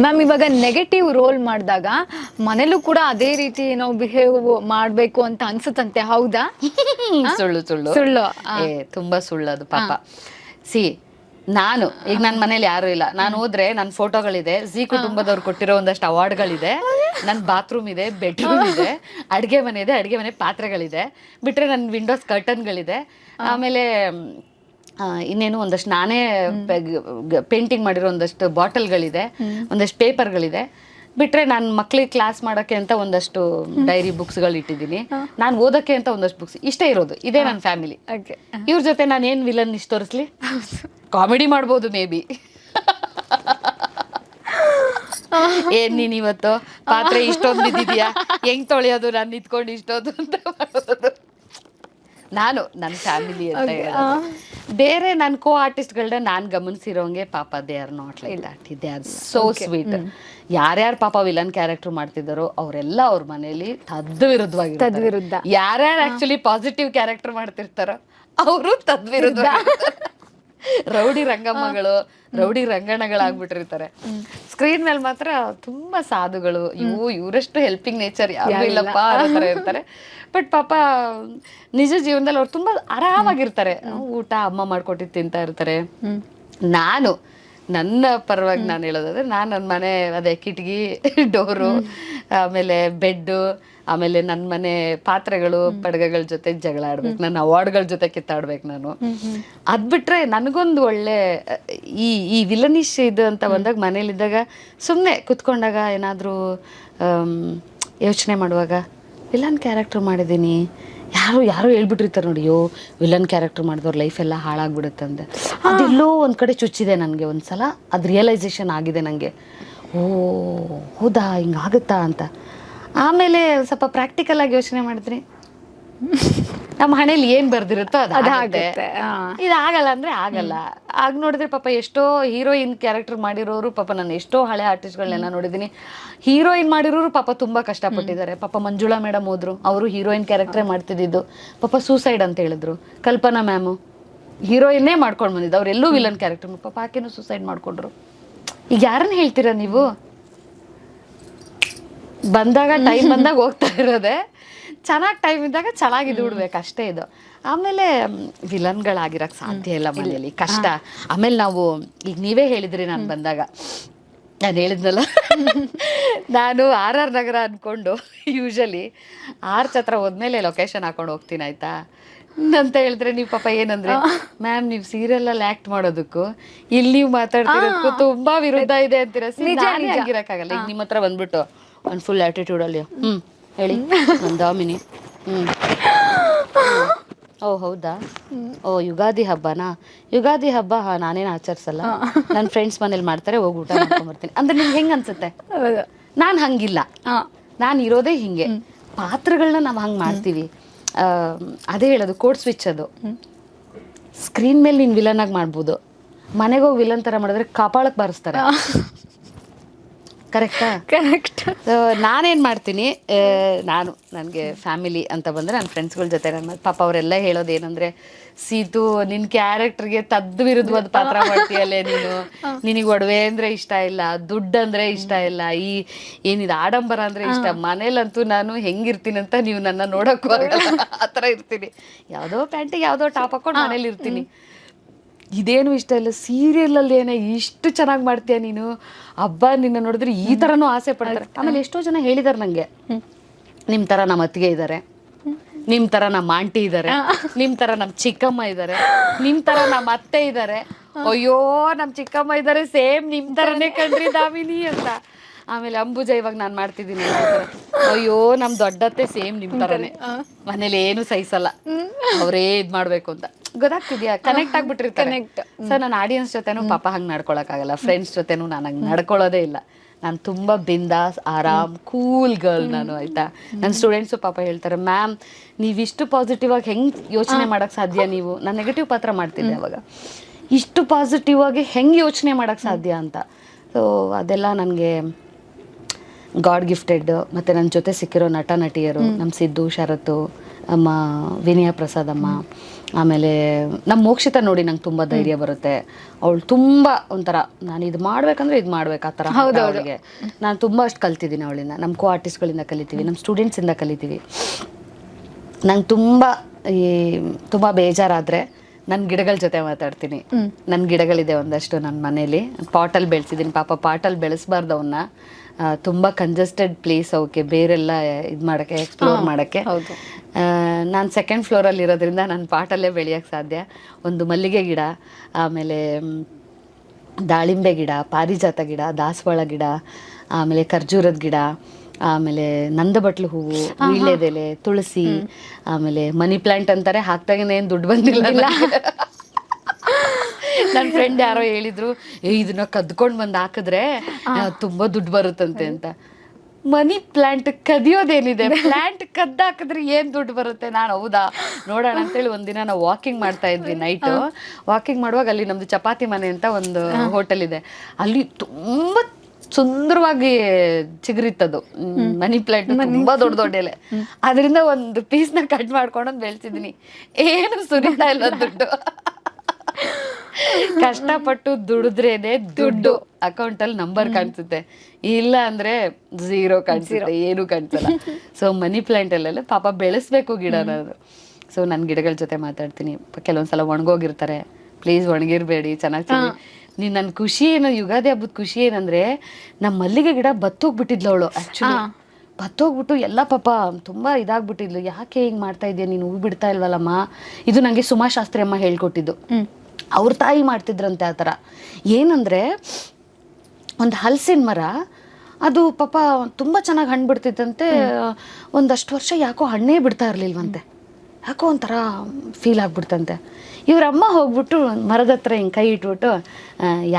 Ma'am ಇವಾಗ negative role ಮಾಡಿದಾಗ ಮನೇಲೂ ಕೂಡ ಅದೇ ರೀತಿ ನಾವು ಬಿಹೇವ್ ಮಾಡ್ಬೇಕು ಅಂತ ಅನ್ಸುತ್ತಂತೆ, ಹೌದಾ? ಸುಳ್ಳು ಸುಳ್ಳು ಸುಳ್ಳು. ತುಂಬಾ ಸುಳ್ಳು ಅದು ಪಾಪ. ಸಿ ನಾನು ಈಗ ನನ್ನ ಮನೇಲಿ ಯಾರು ಇಲ್ಲ, ನಾನು ಹೋದ್ರೆ ನನ್ನ ಫೋಟೋಗಳಿದೆ, ಜಿ ಕುಟುಂಬದವ್ರು ಕೊಟ್ಟಿರೋ ಒಂದಷ್ಟು ಅವಾರ್ಡ್ಗಳಿದೆ, ನನ್ನ ಬಾತ್ರೂಮ್ ಇದೆ, ಬೆಡ್ರೂಮ್ ಇದೆ, ಅಡುಗೆ ಮನೆ ಇದೆ, ಅಡುಗೆ ಮನೆ ಪಾತ್ರೆಗಳಿದೆ, ಬಿಟ್ರೆ ನನ್ನ ವಿಂಡೋಸ್ ಕರ್ಟನ್ಗಳಿದೆ, ಆಮೇಲೆ ಇನ್ನೇನು ಒಂದಷ್ಟು ನಾನೇ ಪೇಂಟಿಂಗ್ ಮಾಡಿರೋ ಒಂದಷ್ಟು ಬಾಟಲ್ಗಳಿದೆ, ಒಂದಷ್ಟು ಪೇಪರ್ಗಳಿದೆ, ಬಿಟ್ರೆ ನಾನು ಮಕ್ಳಿಗೆ ಕ್ಲಾಸ್ ಮಾಡೋಕ್ಕೆ ಅಂತ ಒಂದಷ್ಟು ಡೈರಿ ಬುಕ್ಸ್ಗಳು ಇಟ್ಟಿದ್ದೀನಿ, ನಾನು ಓದೋಕ್ಕೆ ಅಂತ ಒಂದಷ್ಟು ಬುಕ್ಸ್, ಇಷ್ಟೇ ಇರೋದು. ಇದೇ ನನ್ನ ಫ್ಯಾಮಿಲಿ. ಇವ್ರ ಜೊತೆ ನಾನು ಏನು ವಿಲನ್ ಇಷ್ಟು ತೋರಿಸ್ಲಿ? ಕಾಮಿಡಿ ಮಾಡ್ಬೋದು ಮೇ ಬಿ. ಏನ್ ನೀನ್ ಇವತ್ತು ಪಾತ್ರೆ ಇಷ್ಟೊಂದು ಬಿದ್ದಿದ್ಯಾ, ಹೆಂಗ್ ತೊಳೆಯೋದು ನಾನು ನಿಂತ್ಕೊಂಡು ಇಷ್ಟೊಂದು ಅಂತ ಮಾಡೋದು ನಾನು ನನ್ನ ಫ್ಯಾಮಿಲಿ ಅಂತ ಹೇಳೋದು. ಬೇರೆ ನನ್ನ ಕೋ ಆರ್ಟಿಸ್ಟ್ಗಳನ್ನ ನಾನು ಗಮನಿಸಿರೋಂಗೆ ಪಾಪ they are not like that, they are so sweet. ಯಾರ್ಯಾರು ಪಾಪ ವಿಲನ್ ಕ್ಯಾರೆಕ್ಟರ್ ಮಾಡ್ತಿದ್ದಾರೋ ಅವರೆಲ್ಲ ಅವ್ರ ಮನೇಲಿ ತದ್ವಿರುದ್ಧ. ಯಾರ್ಯಾರು ಆಕ್ಚುಲಿ ಪಾಸಿಟಿವ್ ಕ್ಯಾರೆಕ್ಟರ್ ಮಾಡ್ತಿರ್ತಾರೋ ಅವರು ತದ್ವಿರುದ್ಧ. ರೌಡಿ ರಂಗಮ್ಮಗಳು, ರೌಡಿ ರಂಗಣ್ಣಗಳಾಗ್ಬಿಟ್ಟಿರ್ತಾರೆ. ಸ್ಕ್ರೀನ್ ಮೇಲೆ ಮಾತ್ರ ತುಂಬಾ ಸಾಧುಗಳು, ಇವರಷ್ಟು ಹೆಲ್ಪಿಂಗ್ ನೇಚರ್ ಯಾರು ಇಲ್ಲಪ್ಪ ಅನ್ನೋ ಥರ ಇರ್ತಾರೆ. ಬಟ್ ಪಾಪ ನಿಜ ಜೀವನದಲ್ಲಿ ಅವ್ರು ತುಂಬಾ ಆರಾಮಾಗಿರ್ತಾರೆ. ಊಟ ಅಮ್ಮ ಮಾಡ್ಕೊಟ್ಟಿದ್ದು ತಿಂತಾ ಇರ್ತಾರೆ. ನಾನು ನನ್ನ ಪರವಾಗಿ ನಾನು ಹೇಳೋದಾದ್ರೆ, ನಾನು ನನ್ನ ಮನೆ ಅದೇ ಕಿಟಕಿ, ಡೋರು, ಆಮೇಲೆ ಬೆಡ್ಡು, ಆಮೇಲೆ ನನ್ನ ಮನೆ ಪಾತ್ರೆಗಳು ಪಡಗಗಳ ಜೊತೆ ಜಗಳ ಆಡ್ಬೇಕು, ನನ್ನ ಅವಾರ್ಡ್ಗಳ ಜೊತೆ ಕಿತ್ತಾಡ್ಬೇಕು ನಾನು. ಅದ್ ಬಿಟ್ರೆ ನನಗೊಂದು ಒಳ್ಳೆ ಈ ವಿಲನಿಶ್ ಇದು ಅಂತ ಬಂದಾಗ ಮನೇಲಿದ್ದಾಗ ಸುಮ್ಮನೆ ಕುತ್ಕೊಂಡಾಗ ಏನಾದರೂ ಯೋಚನೆ ಮಾಡುವಾಗ ವಿಲನ್ ಕ್ಯಾರೆಕ್ಟರ್ ಮಾಡಿದ್ದೀನಿ, ಯಾರೋ ಹೇಳ್ಬಿಟ್ಟಿರ್ತಾರೆ ನೋಡಿ, ಯೋ ವಿಲನ್ ಕ್ಯಾರೆಕ್ಟರ್ ಮಾಡಿದವ್ರ ಲೈಫ್ ಎಲ್ಲ ಹಾಳಾಗ್ಬಿಡುತ್ತೆ ಅಂದೆ. ಅದೆಲ್ಲೋ ಒಂದು ಕಡೆ ಚುಚ್ಚಿದೆ ನನಗೆ ಒಂದ್ಸಲ, ಅದು ರಿಯಲೈಸೇಷನ್ ಆಗಿದೆ ನನಗೆ. ಓ ಹೌದಾ, ಹಿಂಗಾಗುತ್ತಾ ಅಂತ. ಆಮೇಲೆ ಸ್ವಲ್ಪ ಪ್ರಾಕ್ಟಿಕಲ್ ಆಗಿ ಯೋಚನೆ ಮಾಡಿದ್ರಿ, ನಮ್ಮ ಹಣೆಯಲ್ಲಿ ಏನ್ ಬರ್ದಿರುತ್ತೋ ಅದಾಗುತ್ತೆ. ಇದು ಆಗಲ್ಲ ಅಂದ್ರೆ ಆಗಲ್ಲ. ಆಗ ನೋಡಿದ್ರೆ ಪಾಪ ಎಷ್ಟೋ ಹೀರೋಯಿನ್ ಕ್ಯಾರೆಕ್ಟರ್ ಮಾಡಿರೋರು, ಪಾಪ ನಾನು ಎಷ್ಟೋ ಹಳೆ ಆರ್ಟಿಸ್ಟ್ಗಳನ್ನೆಲ್ಲ ನೋಡಿದ್ದೀನಿ, ಹೀರೋಯಿನ್ ಮಾಡಿರೋರು ಪಾಪ ತುಂಬಾ ಕಷ್ಟಪಟ್ಟಿದ್ದಾರೆ. ಪಾಪ ಮಂಜುಳಾ ಮೇಡಮ್ ಹೋದ್ರು, ಅವರು ಹೀರೋಯಿನ್ ಕ್ಯಾರೆಕ್ಟರೇ ಮಾಡ್ತಿದ್ದು, ಪಾಪ ಸೂಸೈಡ್ ಅಂತ ಹೇಳಿದ್ರು. ಕಲ್ಪನಾ ಮ್ಯಾಮು ಹೀರೋಯಿನ್ನೇ ಮಾಡ್ಕೊಂಡು ಬಂದಿದ್ದು, ಅವರೆಲ್ಲೂ ವಿಲನ್ ಕ್ಯಾರೆಕ್ಟರ್, ಪಾಪ ಆಕೆನೂ ಸೂಸೈಡ್ ಮಾಡ್ಕೊಂಡ್ರು. ಈಗ ಯಾರನ್ನ ಹೇಳ್ತೀರಾ ನೀವು? ಬಂದಾಗ ಟೈಮ್ ಬಂದಾಗ ಹೋಗ್ತಾ ಇರೋದೆ, ಚೆನ್ನಾಗಿ ಟೈಮ್ ಇದ್ದಾಗ ಚೆನ್ನಾಗಿ ದುಡ್ಬೇಕು ಅಷ್ಟೇ ಇದು. ಆಮೇಲೆ ವಿಲನ್ಗಳಾಗಿರಕ್ಕೆ ಸಾಧ್ಯ ಇಲ್ಲ ಮನೆಯಲ್ಲಿ, ಕಷ್ಟ. ಆಮೇಲೆ ನಾವು ಈಗ ನೀವೇ ಹೇಳಿದ್ರಿ, ನಾನು ಬಂದಾಗ ನಾನು ಹೇಳಿದ್ನಲ್ಲ, ನಾನು ಆರ್ ಆರ್ ನಗರ ಅಂದ್ಕೊಂಡು ಯೂಶಲಿ ಆರ್ಚ್ ಹತ್ರ ಹೋದ್ಮೇಲೆ ಲೊಕೇಶನ್ ಹಾಕೊಂಡು ಹೋಗ್ತೀನಿ ಆಯ್ತಾ ಅಂತ ಹೇಳಿದ್ರೆ, ನೀವು ಪಾಪ ಏನಂದ್ರೆ, ಮ್ಯಾಮ್ ನೀವು ಸೀರಿಯಲಲ್ಲಿ ಆ್ಯಕ್ಟ್ ಮಾಡೋದಕ್ಕೂ ಇಲ್ಲಿ ನೀವು ಮಾತಾಡ್ತಿರೋದಕ್ಕೂ ತುಂಬಾ ವಿರುದ್ಧ ಇದೆ ಅಂತೀರ. ಆಗಿರಕ್ಕಾಗಲ್ಲ. ಈಗ ನಿಮ್ಮ ಹತ್ರ ಬಂದ್ಬಿಟ್ಟು ಒಂದು ಫುಲ್ ಆ್ಯಟಿಟ್ಯೂಡಲ್ಲಿ ಹೇಳಿ ಒಂದು ದಾಮಿನಿ, ಓ ಹೌದಾ, ಓ ಯುಗಾದಿ ಹಬ್ಬನಾ, ಯುಗಾದಿ ಹಬ್ಬ ನಾನೇನು ಆಚರಿಸಲ್ಲ, ನನ್ನ ಫ್ರೆಂಡ್ಸ್ ಮನೇಲಿ ಮಾಡ್ತಾರೆ, ಹೋಗಿ ಊಟ ಮಾಡ್ಕೊಂಡ್ಬರ್ತೀನಿ ಅಂದ್ರೆ ನಿಮ್ಗೆ ಹೆಂಗೆ ಅನ್ಸುತ್ತೆ? ನಾನು ಹಂಗಿಲ್ಲ, ನಾನು ಇರೋದೇ ಹಿಂಗೆ. ಪಾತ್ರಗಳನ್ನ ನಾವು ಹಂಗೆ ಮಾಡ್ತೀವಿ. ಅದೇ ಹೇಳೋದು, ಕೋಡ್ ಸ್ವಿಚ್ ಅದು. ಸ್ಕ್ರೀನ್ ಮೇಲೆ ನೀನು ವಿಲನ್ ಆಗಿ ಮಾಡ್ಬೋದು, ಮನೆಗೋಗಿ ವಿಲನ್ ಥರ ಮಾಡಿದ್ರೆ ಕಪಾಳಕ್ಕೆ ಬಾರಿಸ್ತಾರೆ. ಕರೆಕ್ಟಾ? ಕರೆಕ್ಟ್. ನಾನೇನು ಮಾಡ್ತೀನಿ, ನನಗೆ ಫ್ಯಾಮಿಲಿ ಅಂತ ಬಂದರೆ ನನ್ನ ಫ್ರೆಂಡ್ಸ್ಗಳ ಜೊತೆ ನನ್ನ ಪಾಪ ಅವರೆಲ್ಲ ಹೇಳೋದು ಏನಂದರೆ, ಸೀತು ನಿನ್ನ ಕ್ಯಾರೆಕ್ಟರ್ಗೆ ವಿರುದ್ಧವಾದ ಪಾತ್ರ ಮಾಡ್ತೀಯಲ್ಲೇ ನೀನು, ನಿನಗೆ ಒಡವೆ ಅಂದರೆ ಇಷ್ಟ ಇಲ್ಲ, ದುಡ್ಡು ಅಂದರೆ ಇಷ್ಟ ಇಲ್ಲ, ಏನಿದೆ ಆಡಂಬರ ಅಂದರೆ ಇಷ್ಟ, ಮನೇಲಂತೂ ನಾನು ಹೆಂಗಿರ್ತೀನಿ ಅಂತ ನೀವು ನನ್ನ ನೋಡೋಕ್ಕೂ ಆಗಲ್ಲ, ಆ ಥರ ಇರ್ತೀನಿ. ಯಾವುದೋ ಪ್ಯಾಂಟಿಗೆ ಯಾವುದೋ ಟಾಪ್ ಹಾಕೊಂಡು ಮನೇಲಿ ಇರ್ತೀನಿ. ಇದೇನು ಇಷ್ಟ ಇಲ್ಲ, ಸೀರಿಯಲಲ್ಲಿ ಏನೇ ಇಷ್ಟು ಚೆನ್ನಾಗಿ ಮಾಡ್ತೀಯ ನೀನು, ಹಬ್ಬ ನಿನ್ನ ನೋಡಿದ್ರೆ ಈ ಥರನೂ ಆಸೆ ಪಡ್ತಾರೆ. ಆಮೇಲೆ ಎಷ್ಟೋ ಜನ ಹೇಳಿದಾರೆ ನನಗೆ, ನಿಮ್ಮ ಥರ ನಮ್ಮ ಅತ್ತಿಗೆ ಇದ್ದಾರೆ, ನಿಮ್ಮ ಥರ ನಮ್ಮ ಆಂಟಿ ಇದ್ದಾರೆ, ನಿಮ್ಮ ಥರ ನಮ್ಮ ಚಿಕ್ಕಮ್ಮ ಇದ್ದಾರೆ, ನಿಮ್ಮ ಥರ ನಮ್ಮ ಅತ್ತೆ ಇದ್ದಾರೆ, ಅಯ್ಯೋ ನಮ್ಮ ಚಿಕ್ಕಮ್ಮ ಇದ್ದಾರೆ ಸೇಮ್ ನಿಮ್ಮ ಥರನೇ ಕಣ್ರಿ ದಾಮಿನಿ ಅಂತ. ಆಮೇಲೆ ಅಂಬುಜ ಇವಾಗ ನಾನು ಮಾಡ್ತಿದ್ದೀನಿ, ಅಯ್ಯೋ ನಮ್ಮ ದೊಡ್ಡತ್ತೆ ಸೇಮ್ ನಿಮ್ಮ ಥರನೇ, ಮನೇಲಿ ಏನು ಸಹಿಸಲ್ಲ, ಅವರೇ ಇದು ಮಾಡಬೇಕು ಅಂತ. ಗೊತ್ತಾಗ್ತಿದ್ಯಾ? ಕನೆಕ್ಟ್ ಆಗ್ಬಿಟ್ಟಿರ್ತಾರೆ. ಸರ್ ನನ್ನ ಆಡಿಯನ್ಸ್ ಜೊತೆನೂ ಪಾಪ ಹಂಗೆ ನಡ್ಕೊಳಕ್ಕಾಗಲ್ಲ, ಫ್ರೆಂಡ್ಸ್ ಜೊತೆನೂ ನಾನು ಹಂಗೆ ನಡ್ಕೊಳ್ಳೋದೇ ಇಲ್ಲ. ನಾನು ತುಂಬ ಬಿಂದಾಸ್, ಆರಾಮ್, ಕೂಲ್ ಗರ್ಲ್ ನಾನು, ಆಯಿತಾ? ನನ್ನ ಸ್ಟೂಡೆಂಟ್ಸು ಪಾಪ ಹೇಳ್ತಾರೆ, ಮ್ಯಾಮ್ ನೀವಿಷ್ಟು ಪಾಸಿಟಿವ್ ಆಗಿ ಹೆಂಗೆ ಯೋಚನೆ ಮಾಡೋಕ್ಕೆ ಸಾಧ್ಯ? ನೀವು, ನಾನು ನೆಗೆಟಿವ್ ಪಾತ್ರ ಮಾಡ್ತಿದ್ದೆ ಅವಾಗ, ಇಷ್ಟು ಪಾಸಿಟಿವ್ ಆಗಿ ಹೆಂಗೆ ಯೋಚನೆ ಮಾಡೋಕ್ಕೆ ಸಾಧ್ಯ ಅಂತ. ಸೊ ಅದೆಲ್ಲ ನನಗೆ ಗಾಡ್ ಗಿಫ್ಟೆಡ್. ಮತ್ತು ನನ್ನ ಜೊತೆ ಸಿಕ್ಕಿರೋ ನಟ ನಟಿಯರು, ನಮ್ಮ ಸಿದ್ದು, ಶರತ್ತು ಅಮ್ಮ, ವಿನಯ ಪ್ರಸಾದ್ ಅಮ್ಮ, ಆಮೇಲೆ ನಮ್ಮ ಮೋಕ್ಷಿತ ನೋಡಿ ನಂಗೆ ತುಂಬ ಧೈರ್ಯ ಬರುತ್ತೆ. ಅವಳು ತುಂಬ ಒಂಥರ ನಾನು ಇದು ಮಾಡ್ಬೇಕಂದ್ರೆ ಇದು ಮಾಡ್ಬೇಕು ಆ ಥರ ಅವಳಿಗೆ. ನಾನು ತುಂಬ ಅಷ್ಟು ಕಲ್ತಿದ್ದೀನಿ ಅವಳಿಂದ. ನಮ್ಮ ಕೋ ಆರ್ಟಿಸ್ಟ್ಗಳಿಂದ ಕಲಿತೀವಿ, ನಮ್ಮ ಸ್ಟೂಡೆಂಟ್ಸಿಂದ ಕಲಿತೀವಿ. ನಂಗೆ ತುಂಬ ಬೇಜಾರಾದರೆ ನನ್ನ ಗಿಡಗಳ ಜೊತೆ ಮಾತಾಡ್ತೀನಿ. ನನ್ನ ಗಿಡಗಳಿದೆ ಒಂದಷ್ಟು ನನ್ನ ಮನೇಲಿ, ಪಾಟಲ್ಲಿ ಬೆಳೆಸಿದ್ದೀನಿ. ಪಾಪ ಪಾಟಲ್ಲಿ ಬೆಳೆಸಬಾರ್ದು ಅವನ್ನ, ತುಂಬ ಕಂಜೆಸ್ಟೆಡ್ ಪ್ಲೇಸ್ ಅವಕ್ಕೆ ಬೇರೆಲ್ಲ ಇದು ಮಾಡೋಕ್ಕೆ, ಎಕ್ಸ್ಪ್ಲೋರ್ ಮಾಡೋಕ್ಕೆ. ನಾನು ಸೆಕೆಂಡ್ ಫ್ಲೋರಲ್ಲಿ ಇರೋದ್ರಿಂದ ನಾನು ಪಾಟಲ್ಲೇ ಬೆಳೆಯೋಕ್ಕೆ ಸಾಧ್ಯ. ಒಂದು ಮಲ್ಲಿಗೆ ಗಿಡ, ಆಮೇಲೆ ದಾಳಿಂಬೆ ಗಿಡ, ಪಾರಿಜಾತ ಗಿಡ, ದಾಸವಾಳ ಗಿಡ, ಆಮೇಲೆ ಖರ್ಜೂರದ ಗಿಡ, ಆಮೇಲೆ ನಂದಬಟ್ಲು ಹೂವು, ವೀಳ್ಯದೆಲೆ, ತುಳಸಿ, ಆಮೇಲೆ ಮನಿ ಪ್ಲಾಂಟ್ ಅಂತಾರೆ. ಹಾಕ್ದಾಗೇನು ಏನು ದುಡ್ಡು ಬಂದಿಲ್ಲ. ನನ್ನ ಫ್ರೆಂಡ್ ಯಾರೋ ಹೇಳಿದ್ರು, ಇದನ್ನ ಕದ್ಕೊಂಡು ಬಂದು ಹಾಕಿದ್ರೆ ತುಂಬ ದುಡ್ಡು ಬರುತ್ತಂತೆ ಅಂತ. ಮನಿ ಪ್ಲಾಂಟ್ ಕದಿಯೋದೇನಿದೆ, ಪ್ಲಾಂಟ್ ಕದ್ದು ಹಾಕಿದ್ರೆ ಏನು ದುಡ್ಡು ಬರುತ್ತೆ? ನಾನು ಹೌದಾ ನೋಡೋಣ ಅಂತೇಳಿ ಒಂದಿನ ನಾವು ವಾಕಿಂಗ್ ಮಾಡ್ತಾ ಇದ್ವಿ. ನೈಟು ವಾಕಿಂಗ್ ಮಾಡುವಾಗ ಅಲ್ಲಿ ನಮ್ಮದು ಚಪಾತಿ ಮನೆ ಅಂತ ಒಂದು ಹೋಟೆಲ್ ಇದೆ, ಅಲ್ಲಿ ತುಂಬ ಸುಂದರವಾಗಿ ಚಿಗುರಿತ್ತದು ಮನಿ ಪ್ಲಾಂಟ್, ತುಂಬಾ ದೊಡ್ಡ ಎಲೆ. ಅದರಿಂದ ಒಂದು ಪೀಸ್ನ ಕಟ್ ಮಾಡ್ಕೊಂಡು ಬೆಳೆಸಿದೀನಿ. ಏನು ಸುರಿತಾ ಇಲ್ಲ ದುಡ್ಡು. ಕಷ್ಟಪಟ್ಟು ದುಡಿದ್ರೇನೆ ದುಡ್ಡು ಅಕೌಂಟಲ್ಲಿ ನಂಬರ್ ಕಾಣಿಸುತ್ತೆ, ಇಲ್ಲ ಅಂದ್ರೆ ಝೀರೋ ಕಾಣಿಸುತ್ತೆ, ಏನು ಕಾಣಿಸಲ್ಲ. ಸೊ ಮನಿ ಪ್ಲಾಂಟ್ ಅಲ್ಲೆಲ್ಲ ಪಾಪ ಬೆಳೆಸ್ಬೇಕು ಗಿಡನ. ಸೊ ನನ್ನ ಗಿಡಗಳ ಜೊತೆ ಮಾತಾಡ್ತೀನಿ. ಕೆಲವೊಂದ್ಸಲ ಒಣಗೋಗಿರ್ತಾರೆ, ಪ್ಲೀಸ್ ಒಣಗಿರ್ಬೇಡಿ, ಚೆನ್ನಾಗಿ. ನೀನು ನನ್ನ ಖುಷಿ ಏನು, ಯುಗಾದಿ ಹಬ್ಬದ ಖುಷಿ ಏನಂದ್ರೆ ನಮ್ಮ ಮಲ್ಲಿಗೆ ಗಿಡ ಬತ್ತೋಗ್ಬಿಟ್ಟಿದ್ಲು ಅವಳು. ಆ್ಯಕ್ಚುಲಿ ಬತ್ತೋಗ್ಬಿಟ್ಟು ಎಲ್ಲ ಪಾಪ ತುಂಬ ಇದಾಗ್ಬಿಟ್ಟಿದ್ಲು. ಯಾಕೆ ಹಿಂಗೆ ಮಾಡ್ತಾ ಇದೆಯಾ ನೀನು, ಹೂ ಬಿಡ್ತಾ ಇಲ್ವಲ್ಲಮ್ಮ? ಇದು ನನಗೆ ಸುಮಾಶಾಸ್ತ್ರಿ ಅಮ್ಮ ಹೇಳ್ಕೊಟ್ಟಿದ್ದು. ಅವ್ರ ತಾಯಿ ಮಾಡ್ತಿದ್ರಂತೆ ಆ ಥರ. ಏನಂದರೆ ಒಂದು ಹಲಸಿನ ಮರ, ಅದು ಪಾಪ ತುಂಬ ಚೆನ್ನಾಗಿ ಹಣ್ಣು ಬಿಡ್ತಿತ್ತಂತೆ. ಒಂದಷ್ಟು ವರ್ಷ ಯಾಕೋ ಹಣ್ಣೇ ಬಿಡ್ತಾ ಇರಲಿಲ್ವಂತೆ. ಯಾಕೋ ಒಂಥರ ಫೀಲ್ ಆಗ್ಬಿಡ್ತಂತೆ. ಇವರಮ್ಮ ಹೋಗ್ಬಿಟ್ಟು ಮರದ ಹತ್ರ ಹಿಂಗೆ ಕೈ ಇಟ್ಬಿಟ್ಟು,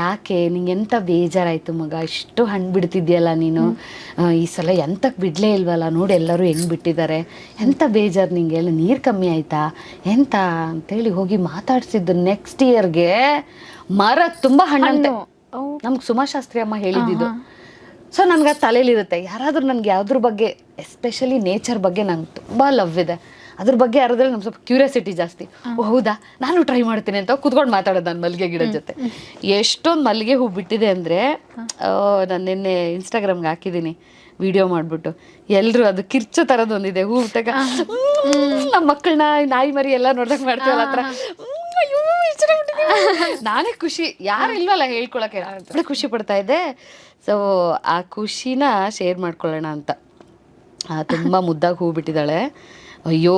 ಯಾಕೆ ನಿಂಗೆ ಎಂಥ ಬೇಜಾರಾಯಿತು ಮಗ, ಇಷ್ಟು ಹಣ್ಣು ಬಿಡ್ತಿದ್ಯಲ್ಲ ನೀನು, ಈ ಸಲ ಎಂತಕ್ಕೆ ಬಿಡಲೇ ಇಲ್ವಲ್ಲ, ನೋಡಿ ಎಲ್ಲರೂ ಹೆಂಗೆ ಬಿಟ್ಟಿದ್ದಾರೆ, ಎಂಥ ಬೇಜಾರು ನಿಂಗೆ, ಎಲ್ಲ ನೀರು ಕಮ್ಮಿ ಆಯಿತಾ ಎಂತ ಅಂತೇಳಿ ಹೋಗಿ ಮಾತಾಡ್ಸಿದ್ದು. ನೆಕ್ಸ್ಟ್ ಇಯರ್ಗೆ ಮರ ತುಂಬ ಹಣ್ಣಂತೆ. ನಮ್ಗೆ ಸುಮಾಶಾಸ್ತ್ರಿ ಅಮ್ಮ ಹೇಳಿದ್ದು. ಸೊ ನನಗೆ ಅದು ತಲೆಯಲ್ಲಿರುತ್ತೆ. ಯಾರಾದರೂ ನನಗೆ ಯಾವುದ್ರ ಬಗ್ಗೆ, ಎಸ್ಪೆಷಲಿ ನೇಚರ್ ಬಗ್ಗೆ ನಂಗೆ ತುಂಬ ಲವ್ ಇದೆ. ಅದ್ರ ಬಗ್ಗೆ ಯಾರಾದ್ರಲ್ಲಿ ನಮ್ಗೆ ಸ್ವಲ್ಪ ಕ್ಯೂರಿಯಾಸಿಟಿ ಜಾಸ್ತಿ. ಹೌದಾ, ನಾನು ಟ್ರೈ ಮಾಡ್ತೀನಿ ಅಂತ ಕೂತ್ಕೊಂಡು ಮಾತಾಡೋದು ನಾನು ಮಲ್ಲಿಗೆ ಗಿಡದ ಜೊತೆ. ಎಷ್ಟೊಂದು ಮಲ್ಲಿಗೆ ಹೂ ಬಿಟ್ಟಿದೆ ಅಂದರೆ, ನಾನು ನಿನ್ನೆ ಇನ್ಸ್ಟಾಗ್ರಾಮ್ಗೆ ಹಾಕಿದ್ದೀನಿ ವಿಡಿಯೋ ಮಾಡಿಬಿಟ್ಟು. ಎಲ್ಲರೂ ಅದು ಕಿರ್ಚೋ ಥರದ್ದು ಒಂದಿದೆ ಹೂ ಬಿಟ್ಟಾಗ. ನಮ್ಮ ಮಕ್ಕಳನ್ನ ನಾಯಿ ಮರಿ ಎಲ್ಲ ನೋಡ್ದಾಗ ಮಾಡ್ತೀವಲ್ಲ ಆ ಥರ. ಅಯ್ಯೋ ನಾನೇ ಖುಷಿ, ಯಾರು ಇಲ್ವಲ್ಲ ಹೇಳ್ಕೊಳಕ್ಕೆ, ಅಷ್ಟೇ ಖುಷಿ ಪಡ್ತಾ ಇದ್ದೆ. ಸೊ ಆ ಖುಷಿನ ಶೇರ್ ಮಾಡ್ಕೊಳ್ಳೋಣ ಅಂತ. ತುಂಬ ಮುದ್ದಾಗಿ ಹೂ ಬಿಟ್ಟಿದ್ದಾಳೆ. ಅಯ್ಯೋ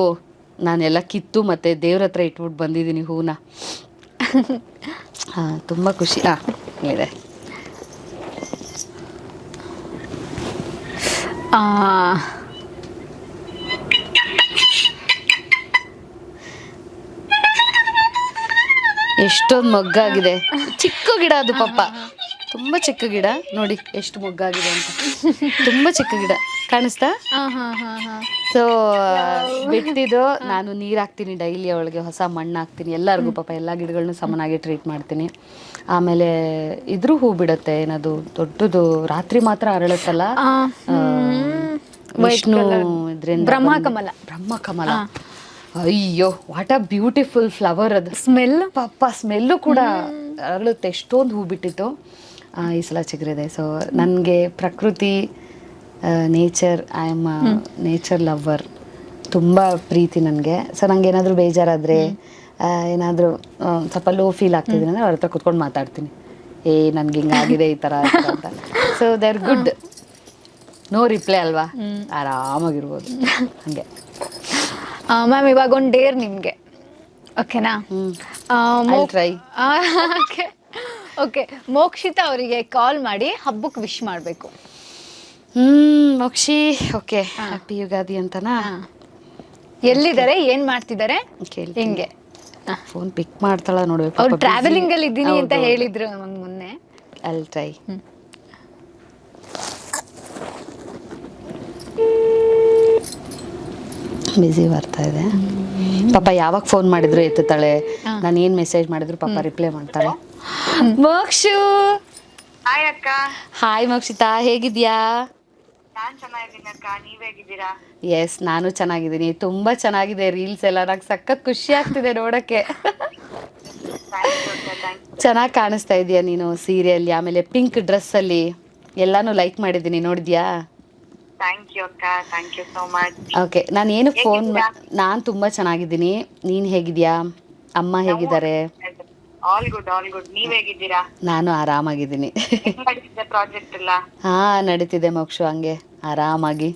ನಾನೆಲ್ಲ ಕಿತ್ತು ಮತ್ತು ದೇವ್ರ ಹತ್ರ ಇಟ್ಬಿಟ್ಟು ಬಂದಿದ್ದೀನಿ ಹೂನ. ಹಾಂ ತುಂಬ ಖುಷಿ. ಇದೆ. ಎಷ್ಟೊಂದು ಮೊಗ್ಗಾಗಿದೆ. ಚಿಕ್ಕ ಗಿಡ ಅದು ಪಾಪ, ತುಂಬ ಚಿಕ್ಕ ಗಿಡ. ನೋಡಿ ಎಷ್ಟು ಮೊಗ್ಗಾಗಿದೆ ಅಂತ. ತುಂಬ ಚಿಕ್ಕ ಗಿಡ ಕಾಣಿಸ್ತಾ? ಸೊ ಬಿಟ್ಟಿದ್ದು ನಾನು ನೀರು ಹಾಕ್ತೀನಿ ಡೈಲಿ, ಅವಳಿಗೆ ಹೊಸ ಮಣ್ಣು ಹಾಕ್ತೀನಿ. ಎಲ್ಲರಿಗೂ ಪಾಪ ಎಲ್ಲ ಗಿಡಗಳನ್ನೂ ಸಮನಾಗಿ ಟ್ರೀಟ್ ಮಾಡ್ತೀನಿ. ಆಮೇಲೆ ಇದ್ರೂ ಹೂ ಬಿಡುತ್ತೆ, ಏನದು ದೊಡ್ಡದು ರಾತ್ರಿ ಮಾತ್ರ ಅರಳುತ್ತಲ್ಲ, ವಿಷ್ಣು ಇದರಿಂದ, ಬ್ರಹ್ಮಕಮಲ. ಅಯ್ಯೋ ವಾಟ್ ಅ ಬ್ಯೂಟಿಫುಲ್ ಫ್ಲವರ್. ಅದು ಸ್ಮೆಲ್ ಪಾಪ, ಸ್ಮೆಲ್ಲು ಕೂಡ ಅರಳುತ್ತೆ. ಎಷ್ಟೊಂದು ಹೂ ಬಿಟ್ಟಿತ್ತು, ಈ ಸಲ ಚಿಗುರಿದೆ. ಸೊ ನನಗೆ ಪ್ರಕೃತಿ, nature, I am nature lover, ತುಂಬ ಪ್ರೀತಿ ನನಗೆ. ಸೊ ನಂಗೆ ಏನಾದರೂ ಬೇಜಾರಾದರೆ, ಏನಾದರೂ ಸ್ವಲ್ಪ ಲೋ ಫೀಲ್ ಆಗ್ತಿದ್ದೀನಿ ಅಂದರೆ ಅವ್ರ ಹತ್ರ ಕುತ್ಕೊಂಡು ಮಾತಾಡ್ತೀನಿ. ನನಗೆ ಹಿಂಗಾಗಿದೆ ಈ ಥರ ಅಂತ. So they are good. No reply ಅಲ್ವಾ, ಆರಾಮಾಗಿರ್ಬೋದು ಹಾಗೆ. ಮ್ಯಾಮ್ ಇವಾಗ ಒಂದು ಡೇರ್ ನಿಮಗೆ, ಓಕೆನಾ? ಟ್ರೈ. ಓಕೆ, ಮೋಕ್ಷಿತಾ ಅವರಿಗೆ ಕಾಲ್ ಮಾಡಿ ಹಬ್ಬಕ್ಕೆ ವಿಶ್ ಮಾಡಬೇಕು. ಮೋಕ್ಷಿ, ಓಕೆ, ಹ್ಯಾಪಿ ಯುಗಾದಿ ಅಂತನಾ? ಎಲ್ಲಿದ್ದಾರೆ, ಏನ್ ಮಾಡ್ತಿದ್ದಾರೆ, ಹೆಂಗೆ? ಫೋನ್ ಪಿಕ್ ಮಾಡ್ತಾಳ ನೋಡ್ಬೇಕು. ಅವ್ರು ಟ್ರಾವೆಲಿಂಗ್ ಅಲ್ಲಿ ಇದ್ದೀನಿ ಅಂತ ಹೇಳಿದ್ರು ನಮಗೆ ಮೊನ್ನೆ. I'll try. ಬಿಸಿ ಬರ್ತಾ ಇದೆ ಪಾಪ. ಯಾವಾಗ ಫೋನ್ ಮಾಡಿದ್ರು ಎತ್ತುತ್ತಾಳೆ, ನಾನು ಏನು ಮೆಸೇಜ್ ಮಾಡಿದ್ರು ಪಾಪ ರಿಪ್ಲೈ ಮಾಡ್ತಾಳೆ. ಮೋಕ್ಷು, ಹಾಯ್ ಅಕ್ಕ. ಹಾಯ್ ಮೋಕ್ಷಿತಾ, ಹೇಗಿದ್ಯಾ? ನಾನ್ ಚೆನ್ನಾಗಿದ್ದೀನಿ ಅಕ್ಕ, ನೀವ್ ಹೇಗಿದ್ದೀರಾ? ಎಸ್, ನಾನು ಚೆನ್ನಾಗಿದ್ದೀನಿ. ತುಂಬ ಚೆನ್ನಾಗಿದೆ ರೀಲ್ಸ್ ಎಲ್ಲ. ನಂಗೆ ಸಖತ್ ಖುಷಿ ಆಗ್ತಿದೆ ನೋಡೋಕ್ಕೆ. ಥ್ಯಾಂಕ್ ಯು ಅಕ್ಕ, ಥ್ಯಾಂಕ್ ಯು. ಚೆನ್ನಾಗಿ ಕಾಣಿಸ್ತಾ ಇದೀಯ ನೀನು ಸೀರೆಯಲ್ಲಿ, ಆಮೇಲೆ ಪಿಂಕ್ ಡ್ರೆಸ್ಸಲ್ಲಿ ಎಲ್ಲಾನು ಲೈಕ್ ಮಾಡಿದ್ದೀನಿ, ನೋಡಿದ್ಯಾ? ಥ್ಯಾಂಕ್ ಯು ಅಕ್ಕ, thank you so much. Okay, ನಾನು ಏನಕ್ಕೆ ಫೋನ್ ಹೇಗಿದ್ದೀರಾ? ನಾನು ತುಂಬ ಚೆನ್ನಾಗಿದ್ದೀನಿ. ನೀನು ಹೇಗಿದ್ಯಾ? ಅಮ್ಮ ಹೇಗಿದ್ದಾರೆ? All good, all good. ನೀವ್ ಹೇಗಿದ್ದೀರಾ? ನಾನು ಆರಾಮಾಗಿದ್ದೀನಿ. ಹೆಂಗ್ ನಡೀತಿದೆ ಪ್ರಾಜೆಕ್ಟ್ ಎಲ್ಲ? ಹಾಂ, ನಡೀತಿದೆ ಮೋಕ್ಷು, ಹಂಗೆ ಆರಾಮಾಗಿ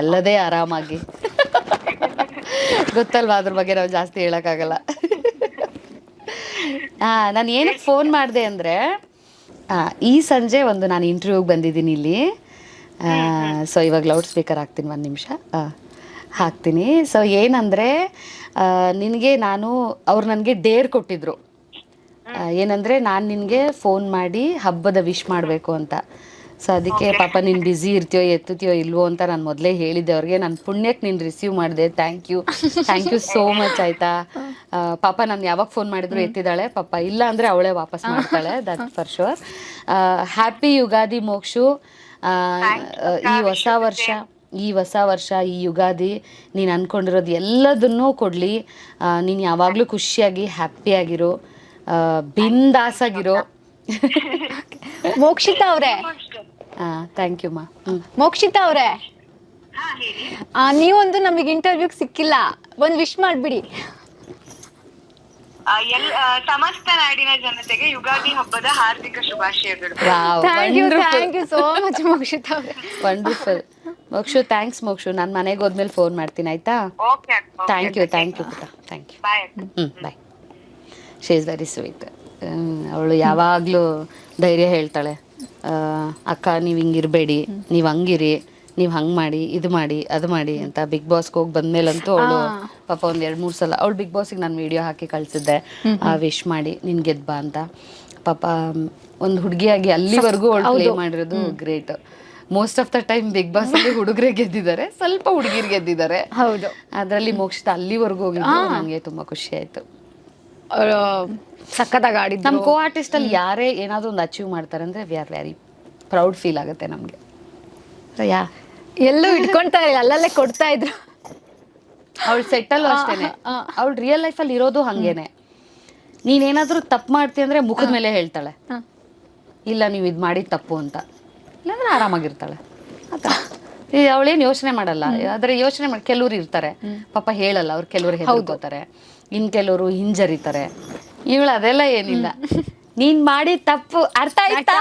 ಅಲ್ಲದೆ ಆರಾಮಾಗಿ. ಗೊತ್ತಲ್ವಾ, ಅದ್ರ ಬಗ್ಗೆ ನಾವು ಜಾಸ್ತಿ ಹೇಳೋಕ್ಕಾಗಲ್ಲ. ನಾನು ಏನಕ್ಕೆ ಫೋನ್ ಮಾಡಿದೆ ಅಂದರೆ, ಈ ಸಂಜೆ ಒಂದು ನಾನು ಇಂಟರ್ವ್ಯೂಗೆ ಬಂದಿದ್ದೀನಿ ಇಲ್ಲಿ. ಸೊ ಇವಾಗ ಲೌಡ್ ಸ್ಪೀಕರ್ ಹಾಕ್ತೀನಿ, ಒಂದು ನಿಮಿಷ ಹಾಕ್ತೀನಿ. ಸೊ ಏನಂದರೆ, ನಿನಗೆ ಅವ್ರು ನನಗೆ ಡೇರ್ ಕೊಟ್ಟಿದ್ರು. ಏನಂದರೆ, ನಾನು ನಿನಗೆ ಫೋನ್ ಮಾಡಿ ಹಬ್ಬದ ವಿಶ್ ಮಾಡಬೇಕು ಅಂತ. ಸೊ ಅದಕ್ಕೆ ಪಾಪ ನೀನು ಬ್ಯುಸಿ ಇರ್ತೀಯೋ ಎತ್ತುತ್ತೀಯೋ ಇಲ್ವೋ ಅಂತ ನಾನು ಮೊದಲೇ ಹೇಳಿದ್ದೆ ಅವ್ರಿಗೆ. ನನ್ನ ಪುಣ್ಯಕ್ಕೆ ನೀನು ರಿಸೀವ್ ಮಾಡಿದೆ. ಥ್ಯಾಂಕ್ ಯು ಸೋ ಮಚ್, ಆಯಿತಾ? ಪಾಪ ನಾನು ಯಾವಾಗ ಫೋನ್ ಮಾಡಿದ್ರು ಎತ್ತಿದ್ದಾಳೆ. ಪಾಪ ಇಲ್ಲ ಅಂದರೆ ಅವಳೇ ವಾಪಸ್ ಮಾಡ್ತಾಳೆ, that for sure. Happy Ugadi Mokshu. ಈ ಹೊಸ ವರ್ಷ ಈ ಯುಗಾದಿ ನೀನು ಅಂದ್ಕೊಂಡಿರೋದು ಎಲ್ಲದನ್ನೂ ಕೊಡಲಿ. ನೀನು ಯಾವಾಗಲೂ ಖುಷಿಯಾಗಿ ಹ್ಯಾಪಿಯಾಗಿರೋ, ಬಿಂದಾಸಾಗಿರೋ. ಮೋಕ್ಷಿತಾ ಅವರೇ, ಥ್ಯಾಂಕ್ ಯು ಮಾ. ಮೋಕ್ಷಿತಾ ಅವರೇ, ಹಾ ಹೇಳಿ. ನೀವೊಂದು ನಮಗೆ ಇಂಟರ್ವ್ಯೂಗೆ ಸಿಕ್ಕಿಲ್ಲ, ಒಂದು ವಿಶ್ ಮಾಡ್ಬಿಡಿ. ಸಮಸ್ತ ನಾಡಿನ ಜನತೆಗೆ ಯುಗಾದಿ ಹಬ್ಬದ ಹಾರ್ದಿಕ ಶುಭಾಶಯಗಳು. Thank you so much Mokshitha ಅವರೇ. Wonderful Mokshu, thanks Mokshu. ನಾನು ಮನೆಗೆ ಹೋದ್ಮೇಲೆ ಫೋನ್ ಮಾಡ್ತೀನಿ, ಆಯಿತಾ? ಓಕೆ ಅಕ್ಕ. ಥ್ಯಾಂಕ್ ಯು ಪುಟ್ಟ, ಥ್ಯಾಂಕ್ ಯು. ಬಾಯ್ ಅಕ್ಕ. Bye. She is very sweet. ಅವಳು ಯಾವಾಗಲೂ ಧೈರ್ಯ ಹೇಳ್ತಾಳೆ, ಅಕ್ಕ ನೀವು ಹಿಂಗಿರಬೇಡಿ, ನೀವು ಹಂಗಿರಿ, ನೀವು ಹಂಗೆ ಮಾಡಿ, ಇದು ಮಾಡಿ, ಅದು ಮಾಡಿ ಅಂತ. ಬಿಗ್ ಬಾಸ್ಗೆ ಹೋಗಿ ಬಂದಮೇಲಂತೂ ಅವಳು ಪಾಪ ಒಂದು 2-3 ಸಲ ಅವಳು ಬಿಗ್ ಬಾಸಿಗೆ ನಾನು ವಿಡಿಯೋ ಹಾಕಿ ಕಳಿಸಿದ್ದೆ, ವಿಶ್ ಮಾಡಿ ನಿನ್ ಗೆದ್ದ ಬಾ ಅಂತ. ಪಾಪ ಒಂದು ಹುಡುಗಿಯಾಗಿ ಅಲ್ಲಿವರೆಗೂ ಅವಳು ಪ್ಲೇ ಮಾಡಿರೋದು great. Most of the time big boss ಅಲ್ಲಿ ಹುಡುಗರೇ ಗೆದ್ದಿದ್ದಾರೆ, ಸ್ವಲ್ಪ ಹುಡುಗಿರು ಗೆದ್ದಿದ್ದಾರೆ. ಹೌದು, ಅದರಲ್ಲಿ ಮೋಕ್ಷಿತ ಅಲ್ಲಿವರೆಗೂ ಹೋಗಿದ್ದು ನನಗೆ ತುಂಬಾ ಖುಷಿ ಆಯ್ತು. ಸಕ್ಕತ್ತಾಗಿ ಆಡಿದ್ರು. ನಮ್ಮ ಕೋ ಆರ್ಟಿಸ್ಟ್ ಅಲ್ಲಿ ಯಾರೇ ಏನಾದರೂ ಒಂದು ಅಚೀವ್ ಮಾಡ್ತಾರೆ ಅಂದ್ರೆ we are very proud feel ಆಗುತ್ತೆ ನಮಗೆ. ಎಲ್ಲೂ ಇಟ್ಕೊಂತಾ ಇಲ್ಲ, ಅಲ್ಲಲ್ಲೇ ಕೊಡ್ತಾ ಇದ್ರು. ಅವಳು ಸೆಟ್ಟಲ್ಲೂ ಅಷ್ಟೇನೆ, ಅವಳು ರಿಯಲ್ ಲೈಫಲ್ಲಿ ಇರೋದು ಹಂಗೇನೆ. ನೀನೇನಾದ್ರೂ ತಪ್ಪು ಮಾಡ್ತೀಯ ಅಂದ್ರೆ ಮುಖದ ಮೇಲೆ ಹೇಳ್ತಾಳೆ, ಇಲ್ಲ ನೀವು ಇದು ಮಾಡಿ ತಪ್ಪು ಅಂತ. ಇಲ್ಲಾಂದ್ರೆ ಆರಾಮಾಗಿರ್ತಾಳೆ. ಅವಳೇನು ಯೋಚನೆ ಮಾಡಲ್ಲ. ಆದ್ರೆ ಯೋಚನೆ ಮಾಡಿ ಕೆಲವ್ರು ಇರ್ತಾರೆ ಪಾಪ ಹೇಳಲ್ಲ, ಅವ್ರು ಕೆಲವ್ರು ಹೆದರ್ಕೋತಾರೆ, ಇನ್ ಕೆಲವರು ಹಿಂಜರಿತಾರೆ. ಇವಳು ಅದೆಲ್ಲ ಏನಿಲ್ಲ, ನೀನ್ ಮಾಡಿ ತಪ್ಪು ಅರ್ಥ ಆಯ್ತಾ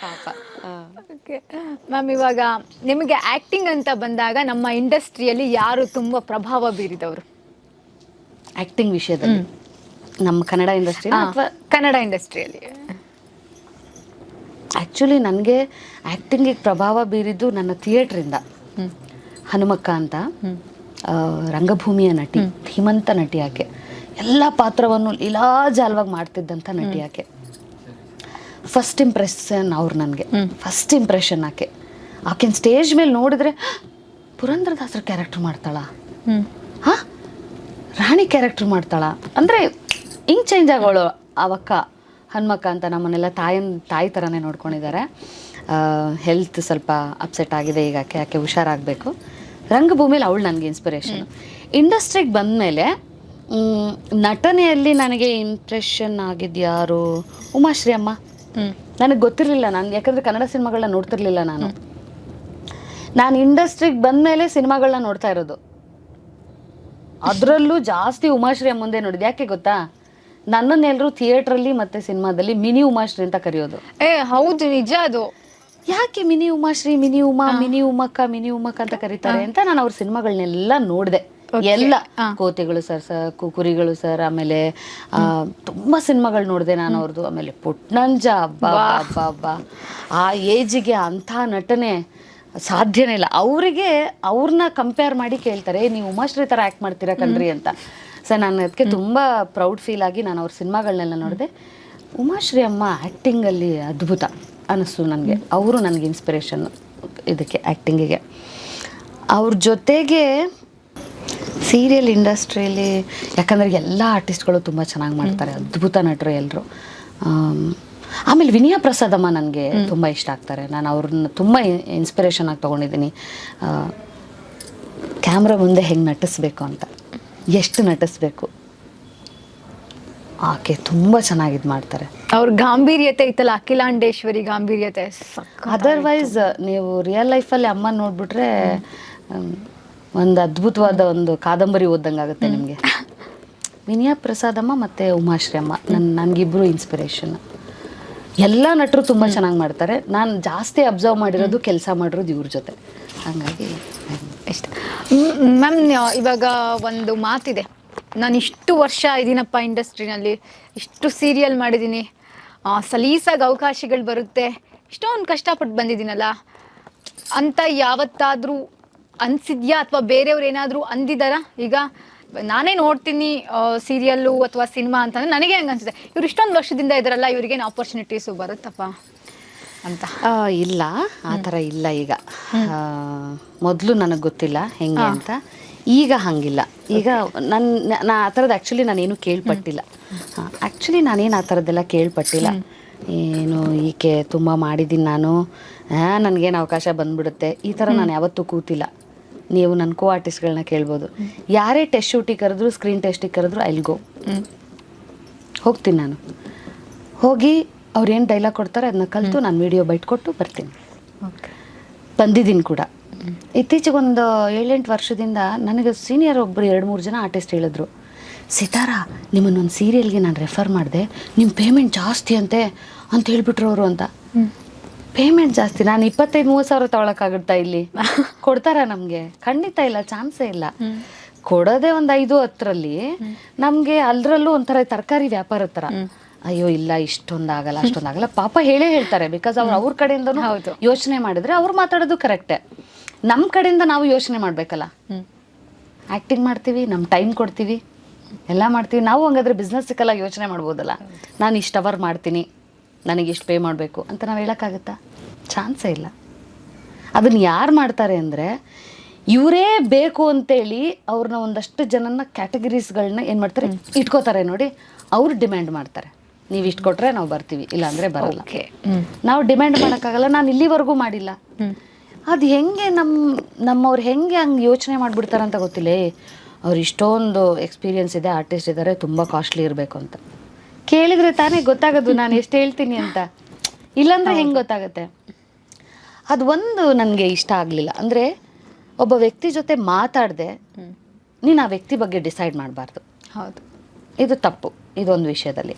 ಪಾಪ. ಮ್ಯಾಮ್, ಇವಾಗ ನಿಮಗೆ ಆಕ್ಟಿಂಗ್ ಅಂತ ಬಂದಾಗ ನಮ್ಮ ಇಂಡಸ್ಟ್ರಿಯಲ್ಲಿ ಯಾರು ತುಂಬಾ ಪ್ರಭಾವ ಬೀರಿದವರು? ಆಕ್ಟಿಂಗ್ ವಿಷಯದಲ್ಲಿ ನಮ್ಮ ಕನ್ನಡ ಇಂಡಸ್ಟ್ರಿ ಅಥವಾ ಕನ್ನಡ ಇಂಡಸ್ಟ್ರಿಯಲ್ಲಿ? ಆ್ಯಕ್ಚುಲಿ ನನಗೆ ಆ್ಯಕ್ಟಿಂಗಿಗೆ ಪ್ರಭಾವ ಬೀರಿದ್ದು ನನ್ನ ಥಿಯೇಟ್ರಿಂದ. ಹನುಮಕ್ಕ ಅಂತ ರಂಗಭೂಮಿಯ ನಟಿ, ಧೀಮಂತ ನಟಿ ಆಕೆ. ಎಲ್ಲ ಪಾತ್ರವನ್ನು ಲೀಲಾಜಾಲವಾಗಿ ಮಾಡ್ತಿದ್ದಂಥ ನಟಿ ಆಕೆ. ಫಸ್ಟ್ ಇಂಪ್ರೆಷನ್ ಅವ್ರು ನನಗೆ, ಫಸ್ಟ್ ಇಂಪ್ರೆಷನ್ ಆಕೆ. ಆಕೆನ ಸ್ಟೇಜ್ ಮೇಲೆ ನೋಡಿದ್ರೆ ಪುರಂದರದಾಸರ ಕ್ಯಾರೆಕ್ಟರ್ ಮಾಡ್ತಾಳ, ರಾಣಿ ಕ್ಯಾರೆಕ್ಟರ್ ಮಾಡ್ತಾಳ ಅಂದರೆ ಹಿಂಗೆ ಚೇಂಜ್ ಆಗೋಳು. ಅವಕ್ಕ ಹನುಮಕ್ಕ ಅಂತ ನಮ್ಮನ್ನೆಲ್ಲ ತಾಯಿ ಥರನೇ ನೋಡ್ಕೊಂಡಿದ್ದಾರೆ. ಹೆಲ್ತ್ ಸ್ವಲ್ಪ ಅಪ್ಸೆಟ್ ಆಗಿದೆ ಈಗ, ಯಾಕೆ ಹುಷಾರಾಗಬೇಕು. ರಂಗಭೂಮಿಲಿ ಅವಳು ನನಗೆ ಇನ್ಸ್ಪಿರೇಷನ್. ಇಂಡಸ್ಟ್ರಿಗೆ ಬಂದಮೇಲೆ ನಟನೆಯಲ್ಲಿ ನನಗೆ ಇಂಪ್ರೆಷನ್ ಆಗಿದ್ಯಾರು? ಉಮಾಶ್ರೀ ಅಮ್ಮ. ನನಗೆ ಗೊತ್ತಿರಲಿಲ್ಲ, ನಾನು ಯಾಕಂದರೆ ಕನ್ನಡ ಸಿನಿಮಾಗಳನ್ನ ನೋಡ್ತಿರ್ಲಿಲ್ಲ. ನಾನು ಇಂಡಸ್ಟ್ರಿಗೆ ಬಂದಮೇಲೆ ಸಿನಿಮಾಗಳನ್ನ ನೋಡ್ತಾ ಇರೋದು. ಅದರಲ್ಲೂ ಜಾಸ್ತಿ ಉಮಾಶ್ರೀ ಅಮ್ಮಂದೇ ನೋಡಿದೆ. ಯಾಕೆ ಗೊತ್ತಾ? ನನ್ನನ್ನೆಲ್ಲರೂ ಥಿಯೇಟ್ರಲ್ಲಿ ಮತ್ತು ಸಿನಿಮಾದಲ್ಲಿ ಮಿನಿ ಉಮಾಶ್ರೀ ಅಂತ ಕರೆಯೋದು. ಹೌದು, ನಿಜ ಅದು. ಯಾಕೆ ಮಿನಿ ಉಮಾಶ್ರೀ, ಮಿನಿ ಉಮಕ್ಕ ಅಂತ ಕರೀತಾರೆ ಅಂತ ನಾನು ಅವ್ರ ಸಿನಿಮಾಗಳನ್ನೆಲ್ಲ ನೋಡಿದೆ. ಎಲ್ಲ ಕೋತೆಗಳು ಸರ್, ಕುರಿಗಳು ಸರ್, ಆಮೇಲೆ ತುಂಬ ಸಿನಿಮಾಗಳು ನೋಡಿದೆ ನಾನು ಅವ್ರದ್ದು. ಆಮೇಲೆ ಪುಟ್ನಂಜ, ಹಬ್ಬ ಆ ಏಜಿಗೆ ಅಂಥ ನಟನೆ ಸಾಧ್ಯನೇ ಇಲ್ಲ. ಅವ್ರನ್ನ ಕಂಪೇರ್ ಮಾಡಿ ಕೇಳ್ತಾರೆ, ನೀವು ಉಮಾಶ್ರೀ ಥರ ಆ್ಯಕ್ಟ್ ಮಾಡ್ತೀರಾ ಕಣ್ರಿ ಅಂತ. ಸೊ ನಾನು ಅದಕ್ಕೆ ತುಂಬ ಪ್ರೌಡ್ ಫೀಲ್ ಆಗಿ ನಾನು ಅವ್ರ ಸಿನಿಮಾಗಳನ್ನೆಲ್ಲ ನೋಡಿದೆ. ಉಮಾಶ್ರೀ ಅಮ್ಮ ಆ್ಯಕ್ಟಿಂಗಲ್ಲಿ ಅದ್ಭುತ ಅನ್ನಿಸ್ತು ನನಗೆ. ಅವರು ನನಗೆ ಇನ್ಸ್ಪಿರೇಷನ್ನು ಇದಕ್ಕೆ, ಆ್ಯಕ್ಟಿಂಗಿಗೆ. ಅವ್ರ ಜೊತೆಗೆ ಸೀರಿಯಲ್ ಇಂಡಸ್ಟ್ರಿಯಲ್ಲಿ, ಯಾಕಂದರೆ ಎಲ್ಲ ಆರ್ಟಿಸ್ಟ್ಗಳು ತುಂಬ ಚೆನ್ನಾಗಿ ಮಾಡ್ತಾರೆ, ಅದ್ಭುತ ನಟರು ಎಲ್ಲರೂ. ಆಮೇಲೆ ವಿನಯ ಪ್ರಸಾದಮ್ಮ ನನಗೆ ತುಂಬ ಇಷ್ಟ ಆಗ್ತಾರೆ. ನಾನು ಅವ್ರನ್ನ ತುಂಬ ಇನ್ಸ್ಪಿರೇಷನ್ ಆಗಿ ತೊಗೊಂಡಿದ್ದೀನಿ. ಕ್ಯಾಮ್ರಾ ಮುಂದೆ ಹೆಂಗೆ ನಟಿಸ್ಬೇಕು ಅಂತ, ಎಷ್ಟು ನಟಿಸ್ಬೇಕು, ಆಕೆ ತುಂಬ ಚೆನ್ನಾಗಿದ್ದು ಮಾಡ್ತಾರೆ. ಅವ್ರ ಗಾಂಭೀರ್ಯತೆ ಇತ್ತಲ್ಲ, ಅಖಿಲಾಂಡೇಶ್ವರಿ ಗಾಂಭೀರ್ಯತೆ ಅದರ್ವೈಸ್ ನೀವು ರಿಯಲ್ ಲೈಫಲ್ಲಿ ಅಮ್ಮ ನೋಡ್ಬಿಟ್ರೆ ಒಂದು ಅದ್ಭುತವಾದ ಒಂದು ಕಾದಂಬರಿ ಓದ್ದಂಗೆ ಆಗುತ್ತೆ ನಿಮಗೆ. ವಿನಯ ಪ್ರಸಾದಮ್ಮ ಮತ್ತು ಉಮಾಶ್ರೀ ಅಮ್ಮ ನನಗಿಬ್ಬರು ಇನ್ಸ್ಪಿರೇಷನ್. ಎಲ್ಲ ನಟರು ತುಂಬ ಚೆನ್ನಾಗಿ ಮಾಡ್ತಾರೆ. ನಾನು ಜಾಸ್ತಿ ಅಬ್ಸರ್ವ್ ಮಾಡಿರೋದು, ಕೆಲಸ ಮಾಡಿರೋದು ಇವ್ರ ಜೊತೆ. ಹಾಗಾಗಿ ಇಷ್ಟ. ಮ್ಯಾಮ್, ಇವಾಗ ಒಂದು ಮಾತಿದೆ, ನಾನು ಇಷ್ಟು ವರ್ಷ ಇದ್ದೀನಪ್ಪ ಇಂಡಸ್ಟ್ರಿನಲ್ಲಿ, ಇಷ್ಟು ಸೀರಿಯಲ್ ಮಾಡಿದ್ದೀನಿ, ಸಲೀಸಾಗಿ ಅವಕಾಶಗಳು ಬರುತ್ತೆ, ಇಷ್ಟೊಂದು ಕಷ್ಟಪಟ್ಟು ಬಂದಿದ್ದೀನಲ್ಲ ಅಂತ ಯಾವತ್ತಾದರೂ ಅನಿಸಿದ್ಯಾ? ಅಥವಾ ಬೇರೆಯವ್ರು ಏನಾದರೂ ಅಂದಿದ್ದಾರಾ? ಈಗ ನಾನೇ ನೋಡ್ತೀನಿ ಸೀರಿಯಲ್ಲು ಅಥವಾ ಸಿನಿಮಾ ಅಂತಂದರೆ ನನಗೆ ಹಂಗೆ ಅನಿಸುತ್ತೆ, ಇವ್ರು ಇಷ್ಟೊಂದು ವರ್ಷದಿಂದ ಇದ್ದಾರಲ್ಲ, ಇವ್ರಿಗೇನು ಆಪರ್ಚುನಿಟೀಸು ಬರುತ್ತಪ್ಪ ಅಂತ. ಇಲ್ಲ, ಆ ಥರ ಇಲ್ಲ. ಈಗ ಮೊದಲು ನನಗೆ ಗೊತ್ತಿಲ್ಲ ಹೆಂಗೆ ಅಂತ, ಈಗ ಹಾಗಿಲ್ಲ. ಈಗ ನಾ ಆ ಥರದ್ದು ಆ್ಯಕ್ಚುಲಿ ನಾನೇನು ಕೇಳ್ಪಟ್ಟಿಲ್ಲ. ಆ್ಯಕ್ಚುಲಿ ನಾನೇನು ಆ ಥರದ್ದೆಲ್ಲ ಕೇಳ್ಪಟ್ಟಿಲ್ಲ. ಏನು ಈಕೆ ತುಂಬ ಮಾಡಿದ್ದೀನಿ ನಾನು, ನನಗೇನು ಅವಕಾಶ ಬಂದ್ಬಿಡುತ್ತೆ, ಈ ಥರ ನಾನು ಯಾವತ್ತೂ ಕೂತಿಲ್ಲ. ನೀವು ನನ್ನ ಕೋ ಆರ್ಟಿಸ್ಟ್ಗಳನ್ನ ಕೇಳ್ಬೋದು, ಯಾರೇ ಟೆಸ್ಟ್ ಶೂಟಿಗೆ ಕರೆದ್ರು, ಸ್ಕ್ರೀನ್ ಟೆಸ್ಟಿಗೆ ಕರೆದ್ರು, ಐಲ್ಗೋ ಹೋಗ್ತೀನಿ. ನಾನು ಹೋಗಿ ಅವ್ರೇನು ಡೈಲಾಗ್ ಕೊಡ್ತಾರೆ ಅದನ್ನ ಕಲಿತು ನಾನು ವಿಡಿಯೋ ಬೈಟ್ ಕೊಟ್ಟು ಬರ್ತೀನಿ. ಬಂದಿದ್ದೀನಿ ಕೂಡ. ಇತ್ತೀಚೆಗೆ ಒಂದು 7-8 ವರ್ಷದಿಂದ ನನಗೆ ಸೀನಿಯರ್ ಒಬ್ಬರು 2-3 ಜನ ಆರ್ಟಿಸ್ಟ್ ಹೇಳಿದ್ರು, ಸಿತಾರಾ ನಿಮ್ಮನ್ನೊಂದು ಸೀರಿಯಲ್ಗೆ ನಾನು ರೆಫರ್ ಮಾಡಿದೆ, ನಿಮ್ಮ ಪೇಮೆಂಟ್ ಜಾಸ್ತಿ ಅಂತ ಹೇಳ್ಬಿಟ್ರು ಅವರು ಅಂತ. ಪೇಮೆಂಟ್ ಜಾಸ್ತಿ? ನಾನು 25-30 ಸಾವಿರ ತಗೊಳಕ್ಕಾಗುತ್ತಾ? ಇಲ್ಲಿ ಕೊಡ್ತಾರಾ ನಮಗೆ? ಖಂಡಿತ ಇಲ್ಲ, ಚಾನ್ಸೇ ಇಲ್ಲ. ಕೊಡೋದೇ ಒಂದು 5-10ರಲ್ಲಿ, ನಮಗೆ ಅಲ್ಲರಲ್ಲೂ ಒಂಥರ ತರಕಾರಿ ವ್ಯಾಪಾರ ಥರ. ಅಯ್ಯೋ ಇಲ್ಲ, ಇಷ್ಟೊಂದಾಗಲ್ಲ ಅಷ್ಟೊಂದಾಗಲ್ಲ ಪಾಪ ಹೇಳೇ ಹೇಳ್ತಾರೆ. ಬಿಕಾಸ್ ಅವ್ರ ಕಡೆಯಿಂದನೂ ಯೋಚನೆ ಮಾಡಿದ್ರೆ ಅವ್ರು ಮಾತಾಡೋದು ಕರೆಕ್ಟೇ. ನಮ್ಮ ಕಡೆಯಿಂದ ನಾವು ಯೋಚನೆ ಮಾಡಬೇಕಲ್ಲ. ಆ್ಯಕ್ಟಿಂಗ್ ಮಾಡ್ತೀವಿ, ನಮ್ಮ ಟೈಮ್ ಕೊಡ್ತೀವಿ, ಎಲ್ಲ ಮಾಡ್ತೀವಿ. ನಾವು ಹಂಗಾದ್ರೆ ಬಿಸ್ನೆಸ್ ಸಿಕ್ಕಲ್ಲ ಯೋಚನೆ ಮಾಡ್ಬೋದಲ್ಲ. ನಾನು ಇಷ್ಟು ಅವರ್ ಮಾಡ್ತೀನಿ, ನನಗೆ ಇಷ್ಟು ಪೇ ಮಾಡಬೇಕು ಅಂತ ನಾವು ಹೇಳೋಕ್ಕಾಗತ್ತಾ? ಚಾನ್ಸೇ ಇಲ್ಲ. ಅದನ್ನು ಯಾರು ಮಾಡ್ತಾರೆ ಅಂದರೆ, ಇವರೇ ಬೇಕು ಅಂತೇಳಿ ಅವ್ರನ್ನ ಒಂದಷ್ಟು ಜನನ ಕ್ಯಾಟಗರೀಸ್ಗಳನ್ನ ಏನು ಮಾಡ್ತಾರೆ, ಇಟ್ಕೋತಾರೆ ನೋಡಿ, ಅವ್ರು ಡಿಮ್ಯಾಂಡ್ ಮಾಡ್ತಾರೆ. ನೀವು ಇಷ್ಟು ಕೊಟ್ಟರೆ ನಾವು ಬರ್ತೀವಿ, ಇಲ್ಲಾಂದರೆ ಬರಲ್ಲ. ನಾವು ಡಿಮ್ಯಾಂಡ್ ಮಾಡೋಕ್ಕಾಗಲ್ಲ. ನಾನು ಇಲ್ಲಿವರೆಗೂ ಮಾಡಿಲ್ಲ. ಅದು ಹೆಂಗೆ ನಮ್ಮವ್ರು ಹೆಂಗೆ ಹಂಗೆ ಯೋಚನೆ ಮಾಡಿಬಿಡ್ತಾರೆ ಅಂತ ಗೊತ್ತಿಲ್ಲ. ಅವ್ರು ಇಷ್ಟೊಂದು ಎಕ್ಸ್ಪೀರಿಯನ್ಸ್ ಇದೆ, ಆರ್ಟಿಸ್ಟ್ ಇದ್ದಾರೆ, ತುಂಬ ಕಾಸ್ಟ್ಲಿ ಇರಬೇಕು ಅಂತ ಕೇಳಿದರೆ ತಾನೇ ಗೊತ್ತಾಗೋದು ನಾನು ಎಷ್ಟು ಹೇಳ್ತೀನಿ ಅಂತ. ಇಲ್ಲಾಂದರೆ ಹೆಂಗೆ ಗೊತ್ತಾಗುತ್ತೆ? ಅದು ಒಂದು ನನಗೆ ಇಷ್ಟ ಆಗಲಿಲ್ಲ. ಅಂದರೆ ಒಬ್ಬ ವ್ಯಕ್ತಿ ಜೊತೆ ಮಾತಾಡದೆ ನೀನು ಆ ವ್ಯಕ್ತಿ ಬಗ್ಗೆ ಡಿಸೈಡ್ ಮಾಡಬಾರ್ದು. ಹೌದು, ಇದು ತಪ್ಪು ಇದೊಂದು ವಿಷಯದಲ್ಲಿ.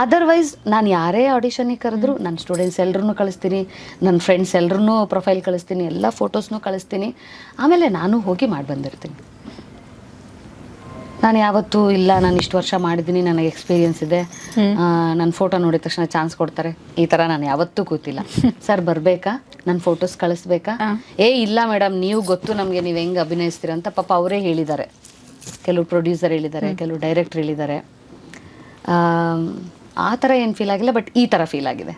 ಅದರ್ವೈಸ್ ನಾನು ಯಾರೇ ಆಡಿಷನಿಗೆ ಕರೆದ್ರು ನನ್ನ ಸ್ಟೂಡೆಂಟ್ಸ್ ಎಲ್ಲರೂ ಕಳಿಸ್ತೀನಿ, ನನ್ನ ಫ್ರೆಂಡ್ಸ್ ಎಲ್ಲರೂ ಪ್ರೊಫೈಲ್ ಕಳಿಸ್ತೀನಿ, ಎಲ್ಲ ಫೋಟೋಸ್ನೂ ಕಳಿಸ್ತೀನಿ. ಆಮೇಲೆ ನಾನು ಹೋಗಿ ಮಾಡಿ ಬಂದಿರ್ತೀನಿ. ನಾನು ಯಾವತ್ತೂ ಇಲ್ಲ ನಾನು ಇಷ್ಟು ವರ್ಷ ಮಾಡಿದ್ದೀನಿ, ನನಗೆ ಎಕ್ಸ್ಪೀರಿಯನ್ಸ್ ಇದೆ, ನನ್ನ ಫೋಟೋ ನೋಡಿದ ತಕ್ಷಣ ಚಾನ್ಸ್ ಕೊಡ್ತಾರೆ, ಈ ಥರ ನಾನು ಯಾವತ್ತೂ ಕೂತಿಲ್ಲ. ಸರ್ ಬರಬೇಕಾ, ನನ್ನ ಫೋಟೋಸ್ ಕಳಿಸ್ಬೇಕಾ? ಇಲ್ಲ ಮೇಡಮ್, ನೀವು ಗೊತ್ತು ನಮಗೆ ನೀವು ಹೆಂಗೆ ಅಭಿನಯಿಸ್ತೀರ ಅಂತ ಪಾಪ ಅವರೇ ಹೇಳಿದ್ದಾರೆ. ಕೆಲವು ಪ್ರೊಡ್ಯೂಸರ್ ಹೇಳಿದ್ದಾರೆ, ಕೆಲವು ಡೈರೆಕ್ಟ್ರ್ ಹೇಳಿದ್ದಾರೆ. ಆ ಥರ ಏನು ಫೀಲ್ ಆಗಿಲ್ಲ, ಬಟ್ ಈ ಥರ ಫೀಲ್ ಆಗಿದೆ.